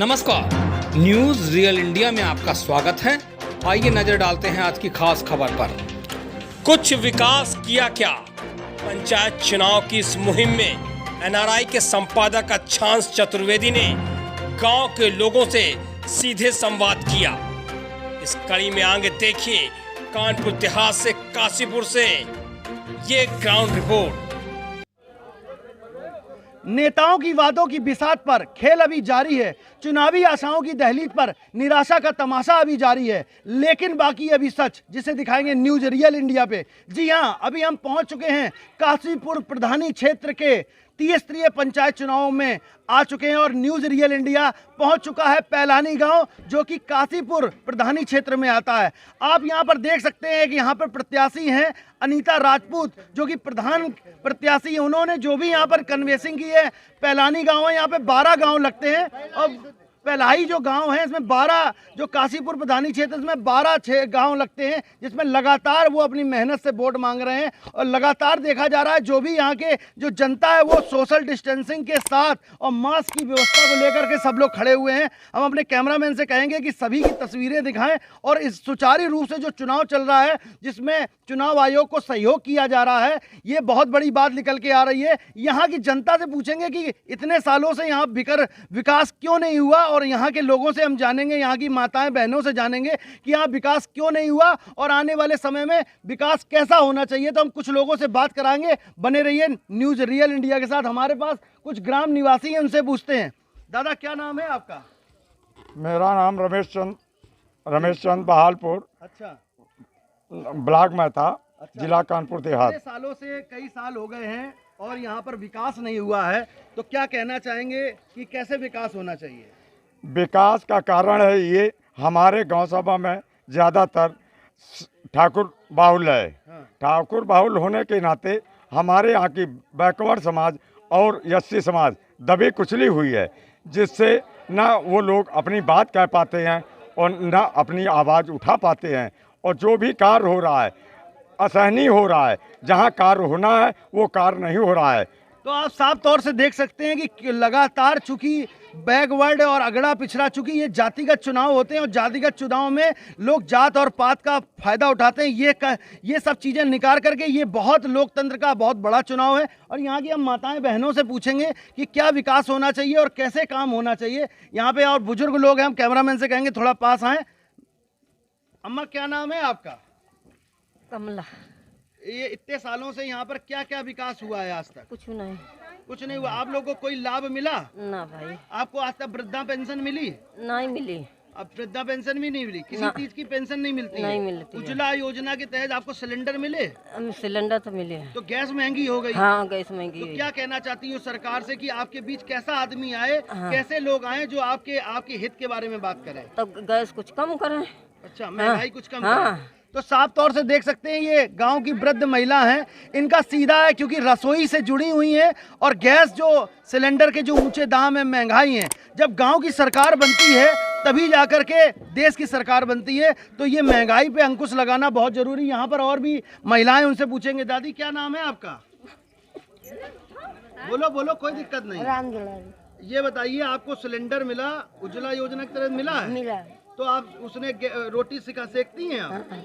नमस्कार, news real India में आपका स्वागत है। आइए नजर डालते हैं आज की खास खबर पर। कुछ विकास किया क्या? पंचायत चुनाव की इस मुहिम में एनआरआई के संपादक अच्छांश चतुर्वेदी ने गांव के लोगों से सीधे संवाद किया। इस कड़ी में आगे देखिए कानपुर देहात से काशीपुर से ये ग्राउंड रिपोर्ट। नेताओं की वादों की बिसात पर खेल अभी जारी है। चुनावी आशाओं की दहलीज पर निराशा का तमाशा अभी जारी है, लेकिन बाकी अभी सच, जिसे दिखाएंगे न्यूज रियल इंडिया पे। जी हां, अभी हम पहुंच चुके हैं काशीपुर प्रधानी क्षेत्र के त्रिस्तरीय पंचायत चुनावों में आ चुके हैं और न्यूज रियल इंडिया पहुंच चुका है पैलानी गांव, जो कि काशीपुर प्रधानी क्षेत्र में आता है। आप यहां पर देख सकते हैं कि यहां पर प्रत्याशी हैं अनीता राजपूत, जो कि प्रधान प्रत्याशी है। उन्होंने जो भी यहां पर कन्वेंसिंग की है, पैलानी गांव है, यहां पे 12 गांव लगते हैं और पहलाई जो गांव है इसमें 12, जो काशीपुर प्रधानी क्षेत्र इसमें 12 गांव लगते हैं, जिसमें लगातार वो अपनी मेहनत से वोट मांग रहे हैं और लगातार देखा जा रहा है जो भी यहाँ के जो जनता है वो सोशल डिस्टेंसिंग के साथ और मास्क की व्यवस्था को लेकर के सब लोग खड़े हुए हैं। हम अपने कैमरामैन से कहेंगे कि सभी की तस्वीरें दिखाएं और इस सुचारू रूप से जो चुनाव चल रहा है, जिसमें चुनाव आयोग को सहयोग किया जा रहा है, ये बहुत बड़ी बात निकल के आ रही है। यहाँ की जनता से पूछेंगे कि इतने सालों से यहाँ विकास क्यों नहीं हुआ, और यहाँ के लोगों से हम जानेंगे, यहाँ की माताएं बहनों से जानेंगे कि यहाँ विकास क्यों नहीं हुआ और आने वाले समय में विकास कैसा होना चाहिए। तो हम कुछ लोगों से बात कराएंगे। बने रहिए न्यूज रियल इंडिया के साथ। हमारे पास कुछ ग्राम निवासी हैं, उनसे पूछते हैं। दादा, क्या नाम है आपका? मेरा नाम रमेश चंद बहालपुर। अच्छा, ब्लॉक में था। अच्छा। जिला कानपुर देहात। सालों से कई साल हो गए हैं और यहाँ पर विकास नहीं हुआ है, तो क्या कहना चाहेंगे कि कैसे विकास होना चाहिए? विकास का कारण है ये, हमारे गांव सभा में ज़्यादातर ठाकुर बाहुल है। ठाकुर बाहुल होने के नाते हमारे यहाँ की बैकवर्ड समाज और एससी समाज दबी कुचली हुई है, जिससे ना वो लोग अपनी बात कह पाते हैं और ना अपनी आवाज़ उठा पाते हैं। और जो भी कार्य हो रहा है असहनीय हो रहा है, जहाँ कार्य होना है वो कार्य नहीं हो रहा है। तो आप साफ तौर से देख सकते हैं कि लगातार चूंकि बैकवर्ड और अगड़ा पिछड़ा, चूंकि ये जातिगत चुनाव होते हैं और जातिगत चुनाव में लोग जात और पात का फायदा उठाते हैं। ये सब चीज़ें निकाल करके ये बहुत लोकतंत्र का बहुत बड़ा चुनाव है। और यहाँ की हम माताएं बहनों से पूछेंगे कि क्या विकास होना चाहिए और कैसे काम होना चाहिए। यहाँ पे और बुजुर्ग लोग हैं, हम कैमरामैन से कहेंगे थोड़ा पास आएँ। अम्मा, क्या नाम है आपका? कमला। ये इतने सालों से यहाँ पर क्या क्या विकास हुआ है आज तक? कुछ नहीं। कुछ नहीं हुआ। आप लोगों को कोई लाभ मिला? ना भाई। आपको आज तक वृद्धा पेंशन मिली? नहीं मिली। अब वृद्धा पेंशन भी नहीं मिली, किसी चीज की पेंशन नहीं मिलती है? नहीं मिलती है। उज्ज्वला योजना के तहत आपको सिलेंडर मिले? सिलेंडर तो मिले हैं। तो गैस महंगी हो गई? हाँ, गैस महंगी तो है। क्या कहना चाहती हूँ सरकार से कि आपके बीच कैसा आदमी आए, हाँ। कैसे लोग आए जो आपके हित के बारे में बात करें? तो गैस कुछ कम करें। अच्छा, महंगाई कुछ कम हाँ। करें। तो साफ तौर से देख सकते हैं ये गांव की वृद्ध महिला हैं, इनका सीधा है क्योंकि रसोई से जुड़ी हुई हैं और गैस जो सिलेंडर के जो ऊंचे दाम है, महंगाई है। जब गांव की सरकार बनती है तभी जाकर के देश की सरकार बनती है, तो ये महंगाई पे अंकुश लगाना बहुत जरूरी। यहाँ पर और भी महिलाएं, उनसे पूछेंगे। दादी, क्या नाम है आपका? बोलो बोलो, कोई दिक्कत नहीं। राम दुलारी। ये बताइए, आपको सिलेंडर मिला, उज्ज्वला योजना के तहत मिला है? मिला। तो आप उसने रोटी सेकती हैं आप?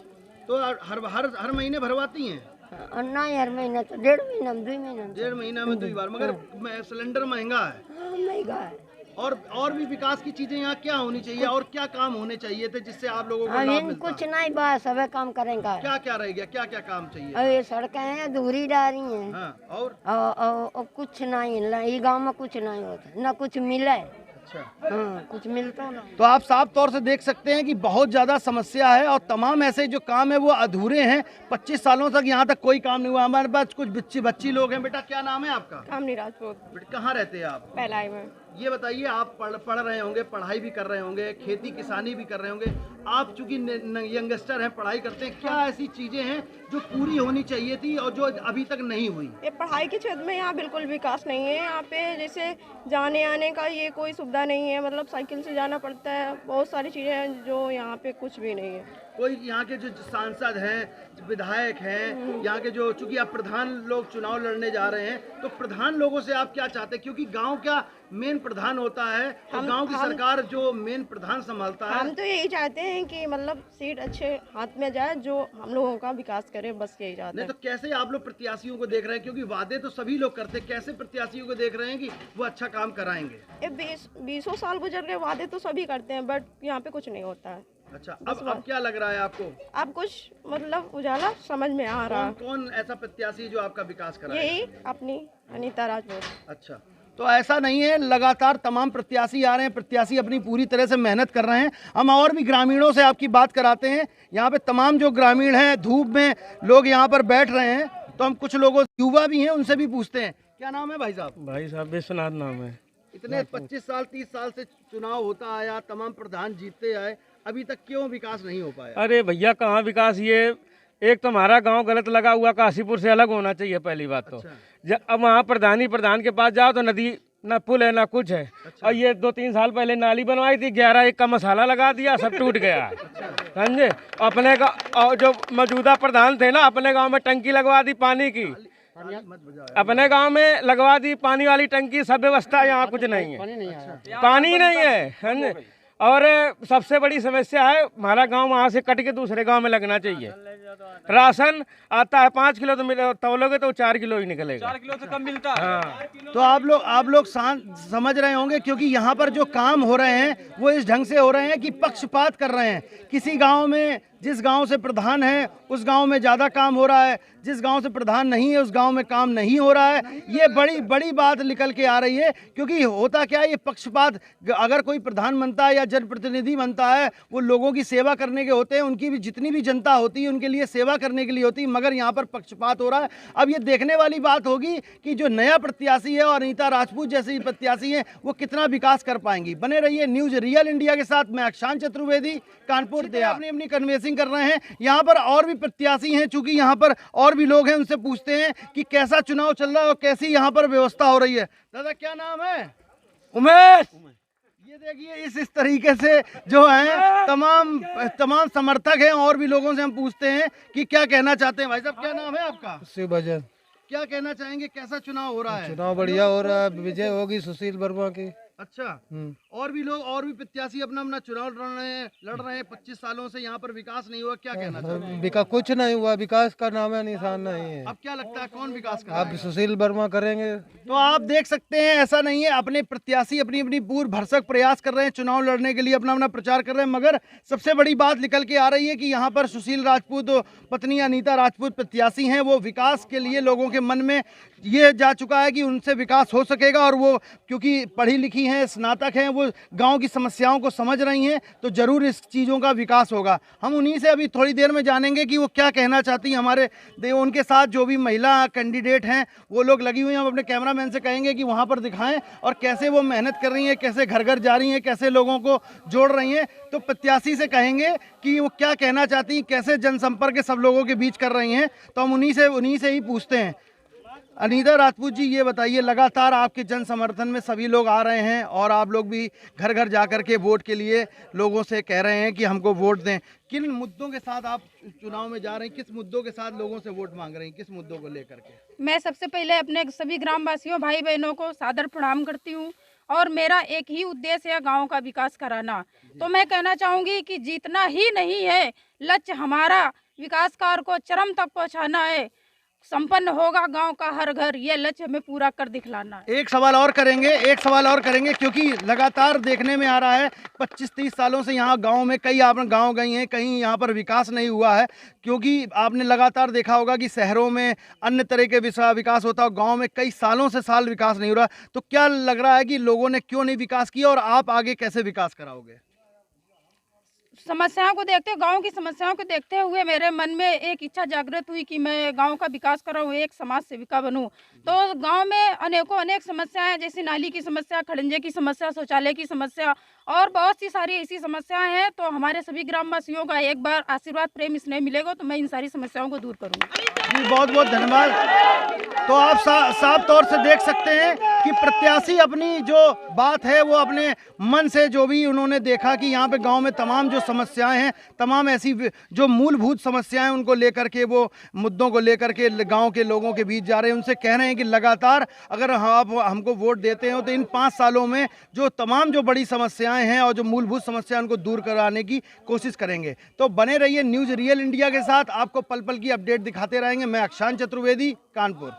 तो हर महीने भरवाती हैं? और नहीं, हर महीना तो 1.5 महीना में 2 महीना में। 1.5 महीना में 2 बार। मगर सिलेंडर महंगा है। महंगा है। और भी विकास की चीजें यहाँ क्या होनी चाहिए और क्या काम होने चाहिए थे जिससे आप लोगों को लाभ मिलता? कुछ नहीं, बस सब काम करेंगे। क्या क्या रह गया, क्या क्या काम चाहिए? और ये सड़कें हैं, अधूरी डाली हैं। हाँ, और कुछ नहीं, ये गाँव में कुछ नहीं होता, न कुछ मिले। अच्छा, हाँ, कुछ मिलता ना। तो आप साफ तौर से देख सकते हैं कि बहुत ज़्यादा समस्या है और तमाम ऐसे जो काम है वो अधूरे हैं। 25 सालों तक यहाँ तक कोई काम नहीं हुआ। हमारे पास कुछ बच्ची लोग हैं। बेटा, क्या नाम है आपका? कामनी राजपूत। बेटा, कहाँ रहते हैं आप? पहलाई में। ये बताइए, आप पढ़ रहे होंगे, पढ़ाई भी कर रहे होंगे, खेती किसानी भी कर रहे होंगे। आप चूंकि यंगस्टर हैं, पढ़ाई करते हैं, क्या ऐसी चीजें हैं जो पूरी होनी चाहिए थी और जो अभी तक नहीं हुई? ये पढ़ाई के क्षेत्र में यहाँ बिल्कुल विकास नहीं है। यहाँ पे जैसे जाने आने का ये कोई सुविधा नहीं है, मतलब साइकिल से जाना पड़ता है। बहुत सारी चीज़ें हैं जो यहाँ पे कुछ भी नहीं है। कोई यहाँ के जो सांसद हैं, विधायक हैं, यहाँ के जो, चूंकि आप प्रधान लोग चुनाव लड़ने जा रहे हैं, तो प्रधान लोगों से आप क्या चाहते हैं? क्योंकि गांव का मेन प्रधान होता है और गांव की सरकार जो मेन प्रधान संभालता है। हम तो यही चाहते हैं कि मतलब सीट अच्छे हाथ में जाए, जो हम लोगों का विकास करे, बस यही चाहते नहीं हैं। तो कैसे आप लोग प्रत्याशियों को देख रहे हैं? क्योंकि वादे तो सभी लोग करते हैं, कैसे प्रत्याशियों को देख रहे हैं कि वो अच्छा काम कराएंगे? ये 20 साल गुजर गए, वादे तो सभी करते हैं, बट यहाँ पे कुछ नहीं होता है। अच्छा, अब क्या लग रहा है आपको? अब कुछ मतलब उजाला समझ में आ रहा है। कौन ऐसा प्रत्याशी जो आपका विकास कराए? यही अपनी अनीता राजपूत। अच्छा, तो ऐसा नहीं है, लगातार तमाम प्रत्याशी आ रहे हैं, प्रत्याशी अपनी पूरी तरह से मेहनत कर रहे हैं। हम और भी ग्रामीणों से आपकी बात कराते हैं। यहाँ पे तमाम जो ग्रामीण हैं, धूप में लोग यहाँ पर बैठ रहे हैं, तो हम कुछ लोगों, युवा भी हैं, उनसे भी पूछते हैं। क्या नाम है भाई साहब? भाई साहब विश्वनाथ नाम है। इतने 25 साल 30 साल से चुनाव होता आया, तमाम प्रधान जीतते आए, अभी तक क्यों विकास नहीं हो पाया? अरे भैया कहाँ विकास, ये एक तो हमारा गांव गलत लगा हुआ, काशीपुर से अलग होना चाहिए पहली बात। तो अब वहाँ प्रधान के पास जाओ तो नदी ना पुल है ना कुछ है। और ये 2-3 साल पहले नाली बनवाई थी, 11 का मसाला लगा दिया, सब टूट गया। समझे? अपने गाँव जो मौजूदा प्रधान थे ना, अपने गाँव में टंकी लगवा दी पानी की, अपने गांव में लगवा दी पानी वाली टंकी, सब व्यवस्था। यहाँ कुछ नहीं है, पानी नहीं है। और सबसे बड़ी समस्या है, हमारा गांव वहाँ से कट के दूसरे गांव में लगना चाहिए। राशन आता है 5 किलो, तो तौलोगे तो 4 किलो ही निकलेगा, 4 किलो से कम मिलता है। हाँ। तो आप लोग समझ रहे होंगे, क्योंकि यहाँ पर जो काम हो रहे हैं वो इस ढंग से हो रहे हैं कि पक्षपात कर रहे हैं। किसी गांव में, जिस गांव से प्रधान है उस गांव में ज़्यादा काम हो रहा है, जिस गांव से प्रधान नहीं है उस गांव में काम नहीं हो रहा है। ये बड़ी बात निकल के आ रही है, क्योंकि होता क्या है, ये पक्षपात, अगर कोई प्रधान बनता है या जनप्रतिनिधि बनता है, वो लोगों की सेवा करने के होते हैं, उनकी भी जितनी भी जनता होती है उनके लिए सेवा करने के लिए होती है, मगर यहाँ पर पक्षपात हो रहा है। अब ये देखने वाली बात होगी कि जो नया प्रत्याशी है और अनीता राजपूत जैसी प्रत्याशी हैं, वो कितना विकास कर पाएंगी। बने रहिए न्यूज़ रियल इंडिया के साथ। मैं अक्षांश चतुर्वेदी, कानपुर। अपनी कन्वेंसिंग कर रहे हैं। यहाँ पर और भी प्रत्याशी हैं, चूंकि यहाँ पर और भी लोग हैं, उनसे पूछते हैं कि कैसा चुनाव चल रहा है और कैसी यहाँ पर व्यवस्था हो रही है। दादा क्या नाम है? उमेश। ये देखिए, इस तरीके से जो है तमाम समर्थक हैं। और भी लोगों से हम पूछते हैं कि क्या कहना चाहते हैं। भाई साहब क्या नाम है आपका? शिव भजन। क्या कहना चाहेंगे, कैसा चुनाव हो रहा है? चुनाव बढ़िया हो रहा है, विजय होगी सुशील वर्मा की। अच्छा, और भी प्रत्याशी अपना चुनाव लड़ रहे हैं 25 सालों से। यहाँ पर विकास नहीं हुआ, क्या कहना चाहते हैं? विकास कुछ नहीं हुआ, विकास का नाम है निशान नहीं है। अब क्या लगता है कौन विकास कर? अब सुशील वर्मा करेंगे। तो आप देख सकते हैं, ऐसा नहीं है, अपने प्रत्याशी अपनी पूर्ण भरसक प्रयास कर रहे हैं, चुनाव लड़ने के लिए अपना प्रचार कर रहे हैं। मगर सबसे बड़ी बात निकल के आ रही है कि यहाँ पर सुशील राजपूत पत्नी अनीता राजपूत प्रत्याशी हैं, वो विकास के लिए लोगों के मन में ये जा चुका है कि उनसे विकास हो सकेगा। और वो क्योंकि पढ़ी लिखी हैं, स्नातक हैं, वो गांव की समस्याओं को समझ रही हैं, तो जरूर इस चीज़ों का विकास होगा। हम उन्हीं से अभी थोड़ी देर में जानेंगे कि वो क्या कहना चाहती हैं। उनके साथ जो भी महिला कैंडिडेट हैं वो लोग लगी हुई हैं। हम अपने कैमरामैन से कहेंगे कि वहाँ पर दिखाएं और कैसे वो मेहनत कर रही हैं, कैसे घर घर जा रही हैं, कैसे लोगों को जोड़ रही हैं। तो प्रत्याशी से कहेंगे कि वो क्या कहना चाहती हैं, कैसे जनसंपर्क सब लोगों के बीच कर रही हैं। तो हम उन्हीं से ही पूछते हैं। अनीता राजपूत जी, ये बताइए, लगातार आपके जन समर्थन में सभी लोग आ रहे हैं और आप लोग भी घर घर जा कर के वोट के लिए लोगों से कह रहे हैं कि हमको वोट दें। किन मुद्दों के साथ आप चुनाव में जा रहे हैं? किस मुद्दों के साथ लोगों से वोट मांग रहे हैं? किस मुद्दों को लेकर के? मैं सबसे पहले अपने सभी ग्रामवासियों भाई बहनों को सादर प्रणाम करती हूँ और मेरा एक ही उद्देश्य है गाँव का विकास कराना। तो मैं कहना चाहूँगी कि जीतना ही नहीं है, लक्ष्य हमारा विकास कार्य को चरम तक पहुँचाना है, संपन्न होगा गांव का हर घर, ये लक्ष्य हमें पूरा कर दिखलाना है। एक सवाल और करेंगे क्योंकि लगातार देखने में आ रहा है 25-30 सालों से यहाँ गांव में कई आप गांव गई हैं, कहीं यहाँ पर विकास नहीं हुआ है। क्योंकि आपने लगातार देखा होगा कि शहरों में अन्य तरह के विकास होता है, गाँव में कई सालों से विकास नहीं हो रहा। तो क्या लग रहा है कि लोगों ने क्यों नहीं विकास किया और आप आगे कैसे विकास कराओगे? समस्याओं को देखते, गांव की समस्याओं को देखते हुए मेरे मन में एक इच्छा जागृत हुई कि मैं गांव का विकास कराऊं, एक समाज सेविका बनूं। तो गांव में अनेक समस्याएं हैं, जैसे नाली की समस्या, खड़ंजे की समस्या, शौचालय की समस्या और बहुत सी सारी ऐसी समस्याएं हैं। तो हमारे सभी ग्रामवासियों का एक बार आशीर्वाद, प्रेम, स्नेह मिलेगा तो मैं इन सारी समस्याओं को दूर करूँगी। जी बहुत बहुत धन्यवाद। तो आप साफ तौर से देख सकते हैं कि कि प्रत्याशी अपनी जो बात है वो अपने मन से जो भी उन्होंने देखा कि यहाँ पे गांव में तमाम जो समस्याएं हैं, तमाम ऐसी जो मूलभूत समस्याएं उनको लेकर के, वो मुद्दों को लेकर के गांव के लोगों के बीच जा रहे हैं। उनसे कह रहे हैं कि लगातार अगर आप हमको वोट देते हो तो इन 5 सालों में जो तमाम जो बड़ी समस्याएं हैं और जो मूलभूत समस्याएं उनको दूर कराने की कोशिश करेंगे। तो बने रहिए न्यूज़ रियल इंडिया के साथ, आपको पल पल की अपडेट दिखाते रहेंगे। मैं अक्षांश चतुर्वेदी, कानपुर।